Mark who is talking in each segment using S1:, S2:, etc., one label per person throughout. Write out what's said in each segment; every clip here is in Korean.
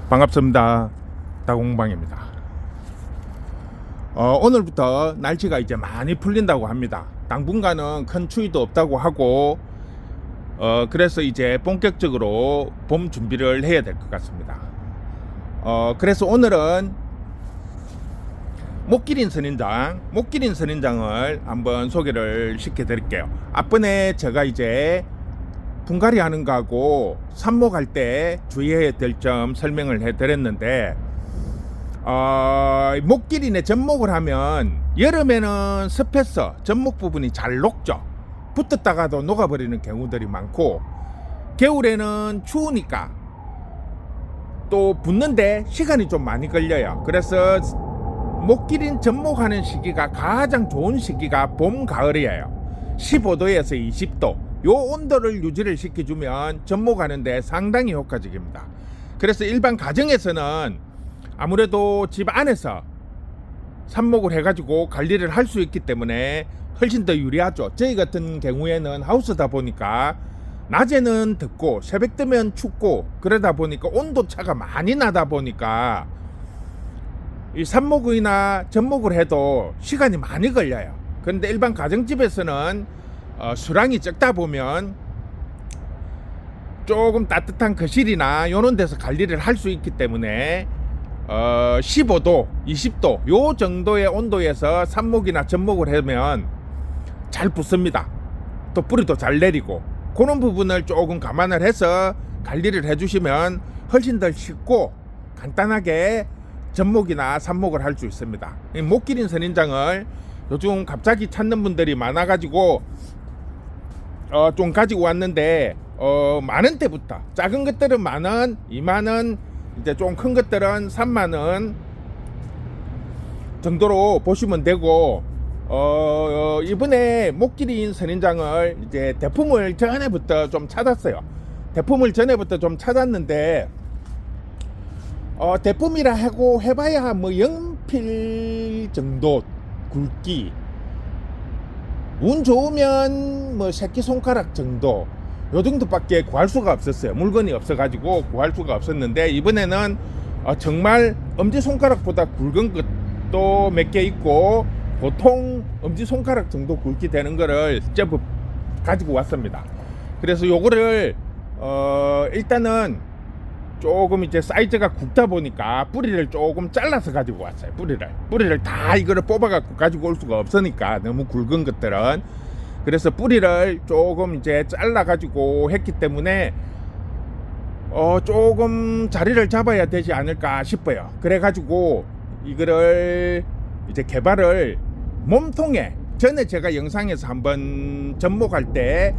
S1: 반갑습니다. 다공방입니다. 오늘부터 날씨가 이제 많이 풀린다고 합니다. 당분간은 큰 추위도 없다고 하고 그래서 이제 본격적으로 봄 준비를 해야 될 것 같습니다. 그래서 오늘은 목기린 선인장을 한번 소개를 시켜 드릴게요. 앞번에 제가 이제 분갈이 하는 거하고 삽목할 때 주의해야 될 점 설명을 해 드렸는데, 목기린에 접목을 하면 여름에는 습해서 접목 부분이 잘 녹죠. 붙었다가도 녹아버리는 경우들이 많고, 겨울에는 추우니까 또 붙는데 시간이 좀 많이 걸려요. 그래서 목기린 접목하는 시기가 가장 좋은 시기가 봄, 가을이에요. 15도에서 20도 요 온도를 유지를 시켜주면 접목하는데 상당히 효과적입니다. 그래서 일반 가정에서는 아무래도 집 안에서 삽목을 해가지고 관리를 할 수 있기 때문에 훨씬 더 유리하죠. 저희 같은 경우에는 하우스다 보니까 낮에는 덥고 새벽 되면 춥고 그러다 보니까 온도 차가 많이 나다 보니까 이 삽목이나 접목을 해도 시간이 많이 걸려요. 그런데 일반 가정집에서는 수량이 적다 보면 조금 따뜻한 거실이나 이런 데서 관리를 할 수 있기 때문에 15도, 20도 요 정도의 온도에서 삽목이나 접목을 하면 잘 붙습니다. 또 뿌리도 잘 내리고, 그런 부분을 조금 감안을 해서 관리를 해주시면 훨씬 더 쉽고 간단하게 접목이나 삽목을 할 수 있습니다. 목기린 선인장을 요즘 갑자기 찾는 분들이 많아가지고 좀 가지고 왔는데, 만원대부터 작은 것들은 만원, 2만원, 이제 좀 큰 것들은 3만원 정도로 보시면 되고, 이번에 목기린 선인장을 이제 대품을 전에부터 좀 찾았어요. 대품을 전에부터 좀 찾았는데, 대품이라 하고 해봐야 뭐 연필 정도 굵기, 운 좋으면 뭐 새끼손가락 정도, 요 정도밖에 구할 수가 없었어요. 물건이 없어가지고 구할 수가 없었는데, 이번에는 정말 엄지손가락보다 굵은 것도 몇 개 있고, 보통 엄지손가락 정도 굵기 되는 거를 제법 가지고 왔습니다. 그래서 요거를 일단은 조금 이제 사이즈가 굵다 보니까 뿌리를 조금 잘라서 가지고 왔어요. 뿌리를 다 이거를 뽑아갖고 가지고 올 수가 없으니까, 너무 굵은 것들은. 그래서 뿌리를 조금 이제 잘라 가지고 했기 때문에 조금 자리를 잡아야 되지 않을까 싶어요. 그래 가지고 이거를 이제 개발을 몸통에, 전에 제가 영상에서 한번 접목할 때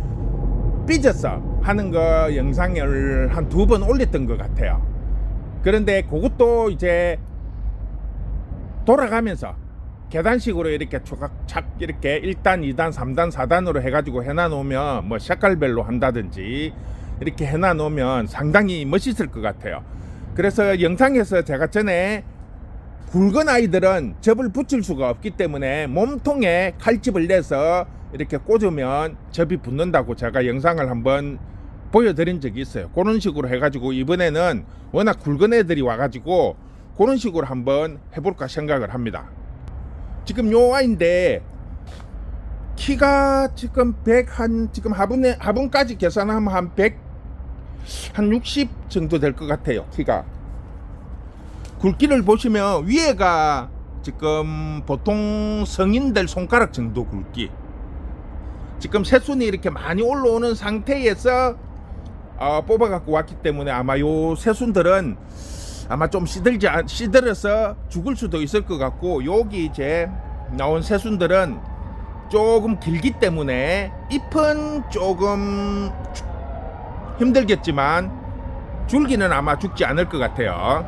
S1: 삐져서 하는 거 영상을 한 2번 올렸던 것 같아요. 그런데 그것도 이제 돌아가면서 계단식으로 이렇게 초각착 이렇게 1단, 2단, 3단, 4단으로 해가지고 해놔놓으면, 뭐 색깔별로 한다든지 이렇게 해놔놓으면 상당히 멋있을 것 같아요. 그래서 영상에서 제가 전에 굵은 아이들은 접을 붙일 수가 없기 때문에 몸통에 칼집을 내서 이렇게 꽂으면 접이 붙는다고 제가 영상을 한번 보여드린 적이 있어요. 그런 식으로 해가지고 이번에는 워낙 굵은 애들이 와가지고 그런 식으로 한번 해볼까 생각을 합니다. 지금 요 아이인데 키가 지금 100 지금 하분까지 계산하면 한 60 정도 될 것 같아요. 키가. 굵기를 보시면 위에가 지금 보통 성인들 손가락 정도 굵기. 지금 새순이 이렇게 많이 올라오는 상태에서 뽑아 갖고 왔기 때문에 아마 요 새순들은 아마 좀 시들어서 죽을 수도 있을 것 같고, 여기 이제 나온 새순들은 조금 길기 때문에 잎은 조금 힘들겠지만 줄기는 아마 죽지 않을 것 같아요.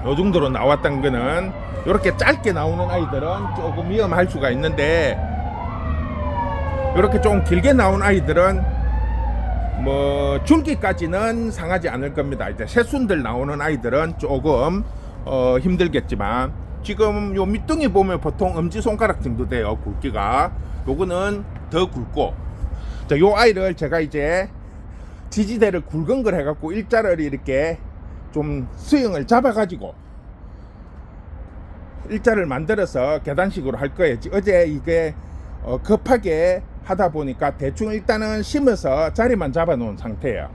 S1: 요 정도로 나왔던 거는, 이렇게 짧게 나오는 아이들은 조금 위험할 수가 있는데, 이렇게 좀 길게 나온 아이들은 뭐 줄기까지는 상하지 않을 겁니다. 이제 새순들 나오는 아이들은 조금 힘들겠지만, 지금 요 밑둥이 보면 보통 엄지손가락 정도 돼요, 굵기가. 요거는 더 굵고, 요 아이를 제가 이제 지지대를 굵은 걸 해갖고 일자를 이렇게 좀 수영을 잡아가지고 일자를 만들어서 계단식으로 할 거예요. 어제 이게 급하게 하다 보니까 대충 일단은 심어서 자리만 잡아 놓은 상태예요.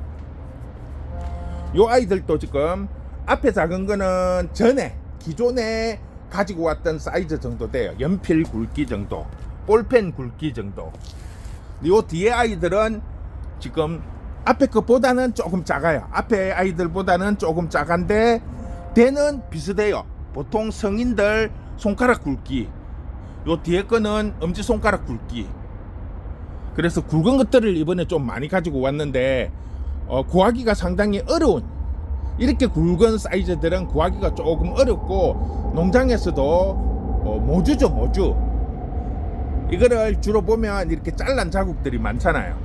S1: 요 아이들도 지금 앞에 작은 거는 전에 기존에 가지고 왔던 사이즈 정도 돼요. 연필 굵기 정도, 볼펜 굵기 정도. 요 뒤에 아이들은 지금 앞에 것보다는 조금 작아요. 앞에 아이들보다는 조금 작은데 대는 비슷해요. 보통 성인들 손가락 굵기, 요 뒤에 거는 엄지손가락 굵기. 그래서 굵은 것들을 이번에 좀 많이 가지고 왔는데 구하기가 상당히 어려운, 이렇게 굵은 사이즈들은 구하기가 조금 어렵고 농장에서도 모주죠, 모주. 이거를 주로 보면 이렇게 잘란 자국들이 많잖아요.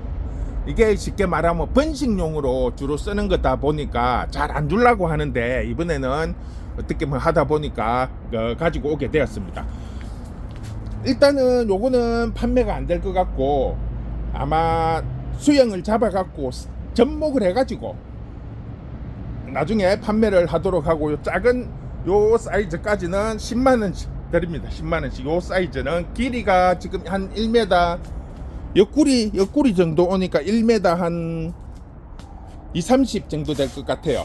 S1: 이게 쉽게 말하면 번식용으로 주로 쓰는 거다 보니까 잘 안 주려고 하는데 이번에는 어떻게 하다 보니까 가지고 오게 되었습니다. 일단은 요거는 판매가 안 될 것 같고 아마 수영을 잡아갖고 접목을 해가지고 나중에 판매를 하도록 하고, 요 작은 요 사이즈까지는 10만원씩 드립니다. 10만원씩. 요 사이즈는 길이가 지금 한 1m, 옆구리 정도 오니까 1m 한 2,30 정도 될 것 같아요.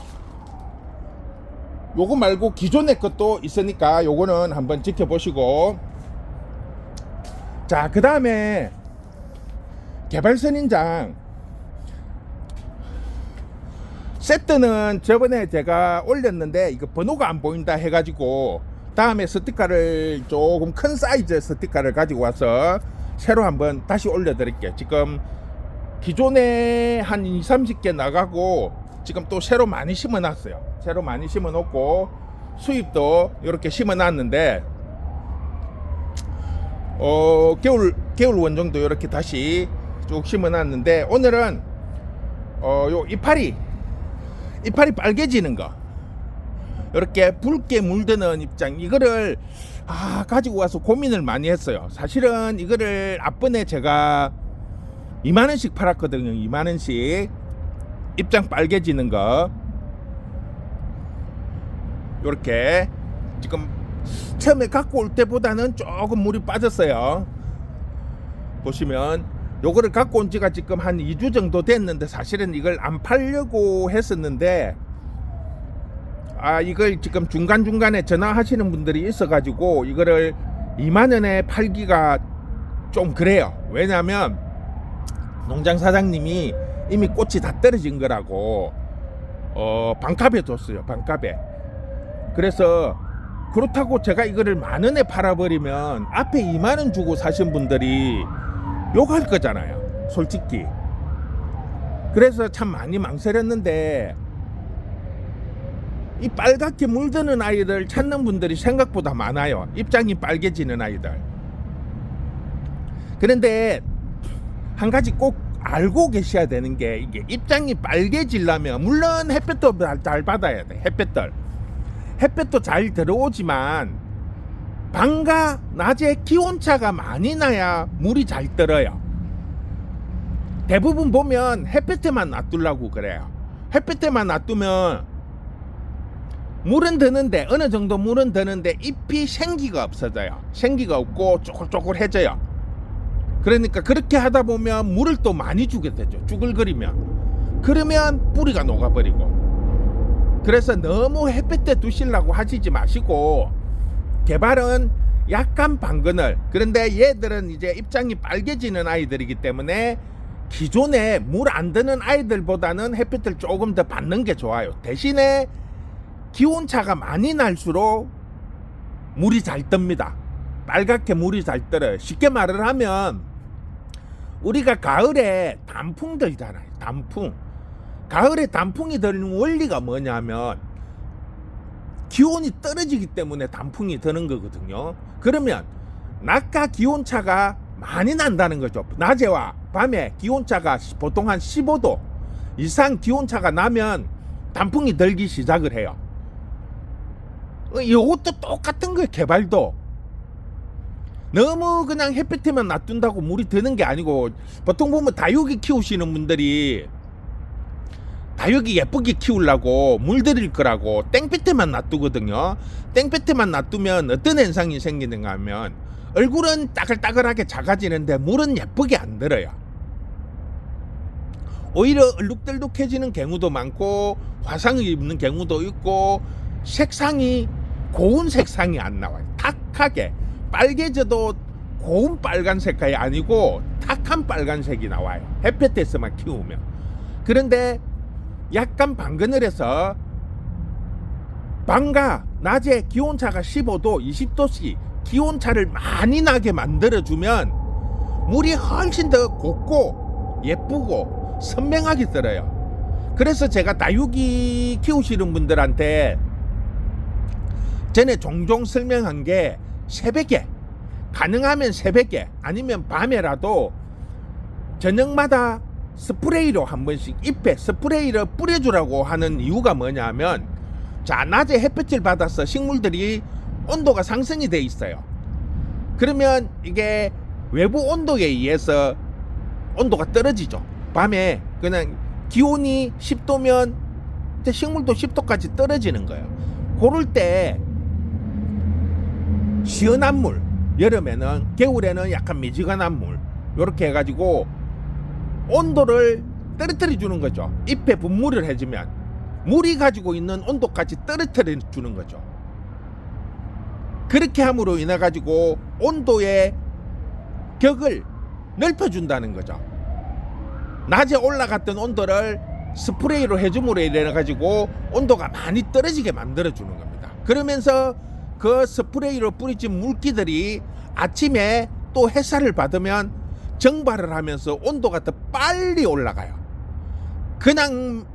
S1: 요거 말고 기존의 것도 있으니까 요거는 한번 지켜보시고, 자, 그 다음에 개발선인장 세트는 저번에 제가 올렸는데 이거 번호가 안 보인다 해가지고 다음에 스티커를 조금 큰 사이즈 스티커를 가지고 와서 새로 한번 다시 올려드릴게요. 지금 기존에 한 20-30개 나가고 지금 또 새로 많이 심어놨어요. 새로 많이 심어놓고 수입도 이렇게 심어놨는데 겨울 원종도 이렇게 다시 쭉 심어놨는데, 오늘은 요 이파리 빨개지는 거, 이렇게 붉게 물드는 입장, 이거를 가지고 와서 고민을 많이 했어요. 사실은 이거를 앞번에 제가 2만원씩 팔았거든요. 2만원씩 입장 빨개지는 거. 요렇게 지금 처음에 갖고 올 때보다는 조금 물이 빠졌어요. 보시면 요거를 갖고 온 지가 지금 한 2주 정도 됐는데 사실은 이걸 안 팔려고 했었는데 이걸 지금 중간중간에 전화하시는 분들이 있어가지고 이거를 2만원에 팔기가 좀 그래요. 왜냐면 농장 사장님이 이미 꽃이 다 떨어진 거라고 반값에 줬어요. 반값에. 그래서 그렇다고 제가 이거를 만원에 팔아버리면 앞에 2만원 주고 사신 분들이 욕할 거잖아요, 솔직히. 그래서 참 많이 망설였는데 이 빨갛게 물드는 아이들 찾는 분들이 생각보다 많아요. 입장이 빨개지는 아이들. 그런데 한 가지 꼭 알고 계셔야 되는 게, 이게 입장이 빨개지려면 물론 햇볕도 잘 받아야 돼. 햇볕도 잘 들어오지만 밤과 낮에 기온차가 많이 나야 물이 잘 들어요. 대부분 보면 햇볕에만 놔두려고 그래요. 햇볕에만 놔두면 물은 드는데, 어느 정도 물은 드는데 잎이 생기가 없어져요. 생기가 없고 쪼글쪼글해져요. 그러니까 그렇게 하다 보면 물을 또 많이 주게 되죠. 쭈글거리면. 그러면 뿌리가 녹아버리고. 그래서 너무 햇볕에 두시려고 하시지 마시고, 개발은 약간 방그늘, 그런데 얘들은 이제 입장이 빨개지는 아이들이기 때문에 기존에 물 안 드는 아이들보다는 햇빛을 조금 더 받는 게 좋아요. 대신에 기온차가 많이 날수록 물이 잘 뜹니다. 빨갛게 물이 잘 들어요. 쉽게 말을 하면 우리가 가을에 단풍 들잖아요. 단풍. 가을에 단풍이 드는 원리가 뭐냐면 기온이 떨어지기 때문에 단풍이 드는 거거든요. 그러면 낮과 기온차가 많이 난다는 거죠. 낮에와 밤에 기온차가 보통 한 15도 이상 기온차가 나면 단풍이 들기 시작을 해요. 이것도 똑같은 거예요. 개발도 너무 그냥 햇빛에만 놔둔다고 물이 드는 게 아니고, 보통 보면 다육이 키우시는 분들이 다육이 예쁘게 키우려고 물들일 거라고 땡볕에만 놔두거든요. 땡볕에만 놔두면 어떤 현상이 생기는가 하면 얼굴은 따글따글하게 작아지는데 물은 예쁘게 안 들어요. 오히려 얼룩덜룩해지는 경우도 많고 화상을 입는 경우도 있고 색상이 고운 색상이 안 나와요. 탁하게 빨개져도 고운 빨간색깔이 아니고 탁한 빨간색이 나와요. 햇볕에서만 키우면. 그런데 약간 방그늘해서 밤과 낮에 기온차가 15도, 20도씩 기온차를 많이 나게 만들어주면 물이 훨씬 더 곱고 예쁘고 선명하게 들어요. 그래서 제가 다육이 키우시는 분들한테 전에 종종 설명한 게 새벽에, 가능하면 새벽에 아니면 밤에라도 저녁마다 스프레이로 한 번씩 잎에 스프레이를 뿌려주라고 하는 이유가 뭐냐면, 자, 낮에 햇볕을 받아서 식물들이 온도가 상승이 돼 있어요. 그러면 이게 외부 온도에 의해서 온도가 떨어지죠. 밤에 그냥 기온이 10도면 식물도 10도까지 떨어지는 거예요. 그럴 때 시원한 물, 여름에는, 겨울에는 약간 미지근한 물, 요렇게 해가지고 온도를 떨어뜨려 주는 거죠. 잎에 분무를 해주면 물이 가지고 있는 온도까지 떨어뜨려 주는 거죠. 그렇게 함으로 인해 가지고 온도의 격을 넓혀준다는 거죠. 낮에 올라갔던 온도를 스프레이로 해줌으로 인해 가지고 온도가 많이 떨어지게 만들어 주는 겁니다. 그러면서 그 스프레이로 뿌리진 물기들이 아침에 또 햇살을 받으면 정발을 하면서 온도가 더 빨리 올라가요. 그냥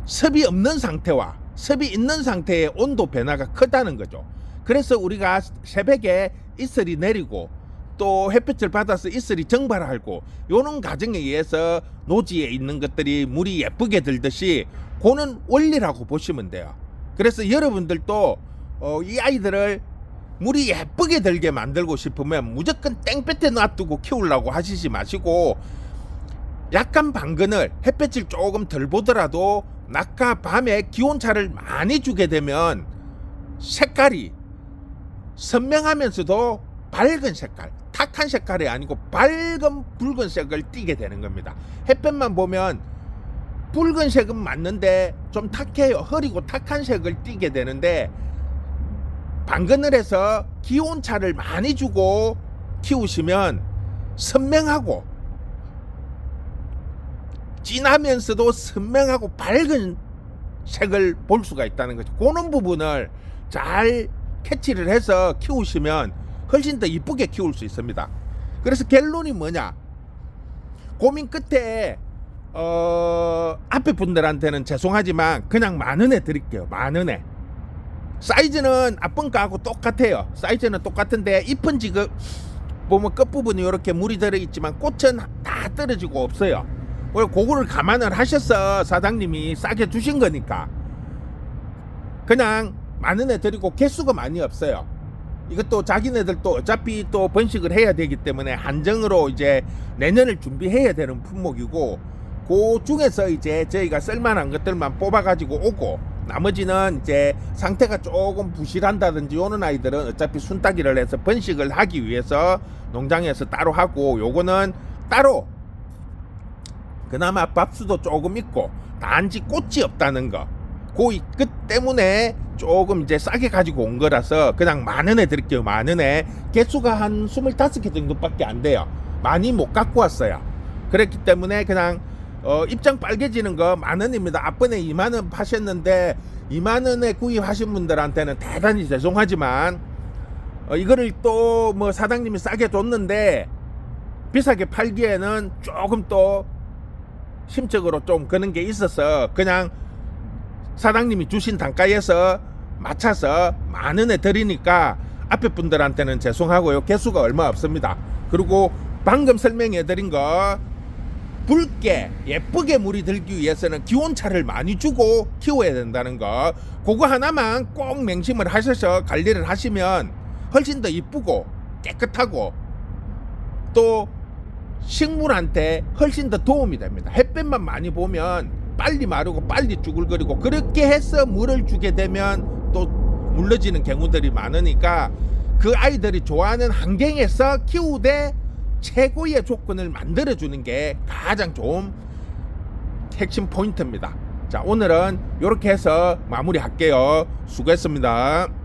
S1: 습이 없는 상태와 습이 있는 상태의 온도 변화가 크다는 거죠. 그래서 우리가 새벽에 이슬이 내리고 또 햇볕을 받아서 이슬이 정발하고 이런 과정에 의해서 노지에 있는 것들이 물이 예쁘게 들듯이 그는 원리라고 보시면 돼요. 그래서 여러분들도 이 아이들을 물이 예쁘게 들게 만들고 싶으면 무조건 땡볕에 놔두고 키우려고 하시지 마시고, 약간 방근을 햇볕을 조금 덜 보더라도 낮과 밤에 기온차를 많이 주게 되면 색깔이 선명하면서도 밝은 색깔, 탁한 색깔이 아니고 밝은 붉은색을 띠게 되는 겁니다. 햇볕만 보면 붉은색은 맞는데 좀 탁해요. 흐리고 탁한 색을 띠게 되는데, 방그늘에서 기온차를 많이 주고 키우시면 선명하고 진하면서도 선명하고 밝은 색을 볼 수가 있다는 거죠. 그런 부분을 잘 캐치를 해서 키우시면 훨씬 더 이쁘게 키울 수 있습니다. 그래서 결론이 뭐냐, 고민 끝에 앞에 분들한테는 죄송하지만 그냥 10,000원에 드릴게요. 10,000원에. 사이즈는 앞번 거하고 똑같아요. 사이즈는 똑같은데 잎은 지금 보면 끝부분이 이렇게 물이 들어있지만 꽃은 다 떨어지고 없어요. 그거를 감안을 하셔서 사장님이 싸게 주신 거니까 그냥 10,000원에 드리고 개수가 많이 없어요. 이것도 자기네들도 어차피 또 번식을 해야 되기 때문에 한정으로 이제 내년을 준비해야 되는 품목이고, 그 중에서 이제 저희가 쓸만한 것들만 뽑아가지고 오고, 나머지는 이제 상태가 조금 부실한다든지 오는 아이들은 어차피 순따기를 해서 번식을 하기 위해서 농장에서 따로 하고, 요거는 따로 그나마 밥수도 조금 있고 단지 꽃이 없다는 거, 그 때문에 조금 이제 싸게 가지고 온 거라서 그냥 10,000원에 드릴게요. 10,000원에. 개수가 한 25개 정도밖에 안 돼요. 많이 못 갖고 왔어요. 그렇기 때문에 그냥 입장 빨개지는 거 10,000원입니다. 앞번에 20,000원 파셨는데 20,000원에 구입하신 분들한테는 대단히 죄송하지만 이거를 또 뭐 사장님이 싸게 줬는데 비싸게 팔기에는 조금 또 심적으로 좀 그런 게 있어서 그냥 사장님이 주신 단가에서 맞춰서 10,000원에 드리니까 앞에 분들한테는 죄송하고요. 개수가 얼마 없습니다. 그리고 방금 설명해 드린 거, 붉게 예쁘게 물이 들기 위해서는 기온차를 많이 주고 키워야 된다는 거, 그거 하나만 꼭 명심을 하셔서 관리를 하시면 훨씬 더 이쁘고 깨끗하고 또 식물한테 훨씬 더 도움이 됩니다. 햇볕만 많이 보면 빨리 마르고 빨리 쭈글거리고 그렇게 해서 물을 주게 되면 또 물러지는 경우들이 많으니까 그 아이들이 좋아하는 환경에서 키우되 최고의 조건을 만들어주는 게 가장 좋은 핵심 포인트입니다. 자, 오늘은 이렇게 해서 마무리할게요. 수고했습니다.